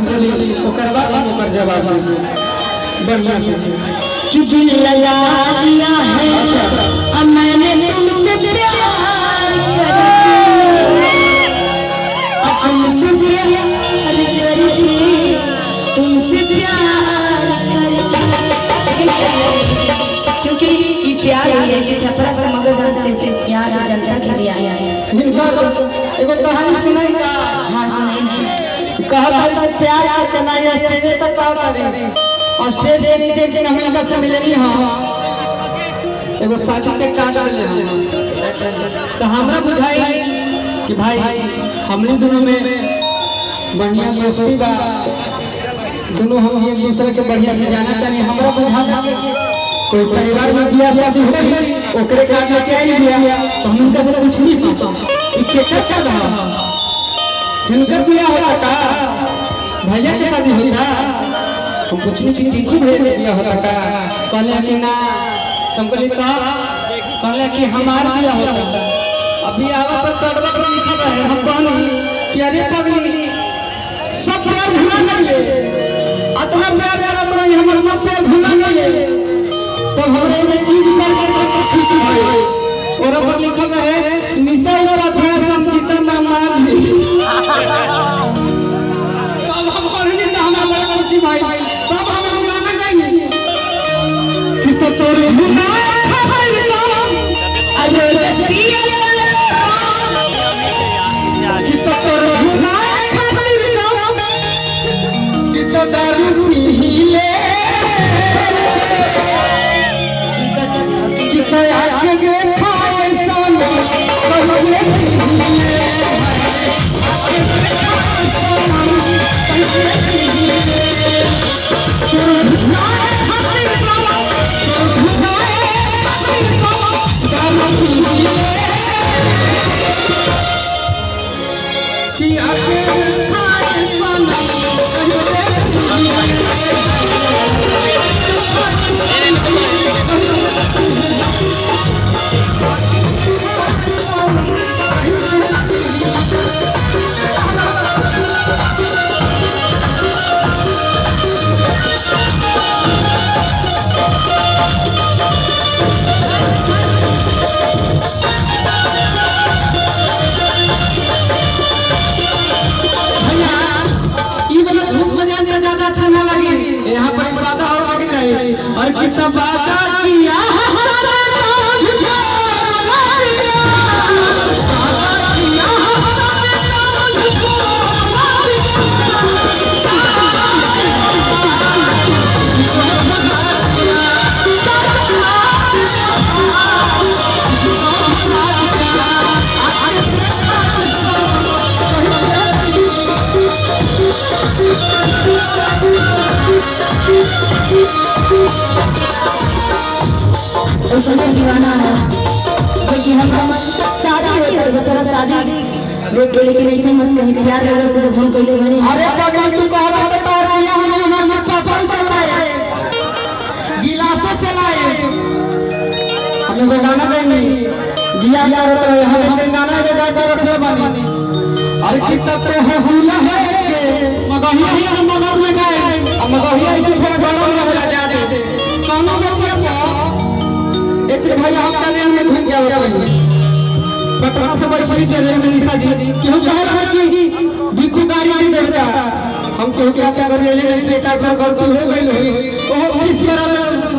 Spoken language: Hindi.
बोली ओकर बाद हम ओकर जवाब देंगे बढ़िया से। दिल लगा दिया है अब मैंने तुमसे प्यार करके, तुमसे प्यार करके, तुमसे प्यार करके, क्योंकि ये प्यार है कि छपरा से मगध से यहाँ की जनता के लिए आया है। एगो कहानी सुनाई का। हाँ सुनिए। कहता प्यार करना है स्टेज तक का करी और स्टेज के नीचे जिन हम इनका से मिलनी हां एगो शादी के कार्ड ले हां। अच्छा अच्छा। तो हमरा बुझाई कि भाई हमने दोनों में बढ़िया दोस्ती बा, दोनों हम एक दूसरे के बढ़िया से जाना तनी। हमरा बुझा था कोई परिवार में बियाह शादी होई ओकरे कार्ड लेके आई बिया तो हम उनका से कुछ नहीं पाता ई केकर कर रहा इनकर बियाह होता का भैया के शादी होता हम कुछ नहीं ठीक ही बियाह होता का कहले कि ना कंपनी का कहले कि हमार बियाह होता अभी आवा पर कड़वा पर लिखा है। हम कहनी कि अरे पगली सब प्यार भुला गए अतना प्यार करत रही हमर सब प्यार भुला गए तब हमरे ये चीज करके तो खुशी भई और पर लिखा है निशा का था समझिता ना मान तब हम हरनी तो हमारा बड़ा खुशी भाई तब हम गाना गाएंगे कि तो तोरे भुला खातिर नाम अरे जतिया कि तो तोरे भुला खातिर नाम कि तो दारू पी ले कि तो आगे देखा सोना कहले पी ले यहाँ पर वादा होगा कि चाहिए और कितना वादा किया दीवाना है क्योंकि हम शादी होती है बेचारा शादी देख के लेकिन ऐसे मत कहीं प्यार लगा से जब हम कहले बने अरे पगली तू कह रहा है तार यहाँ हम पापल चलाए गिलासों चलाए हमें वो गाना गाएंगे बिया यार तो हम गाना लगा कर रखे बानी और कितना तो है हुला है के मगहिया ही हम मगर में गए अब मगहिया इसे थोड़ा गरम रह जा दे कोनो मतलब एक भैया हम कने में घूम गया होगा पटना से बड़ी बड़ी ट्रेन में निशा जी क्यों कह रहा कि बिकू गाड़ी नहीं देता हम क्यों क्या कर ले ले ट्रेन पर गलती हो गई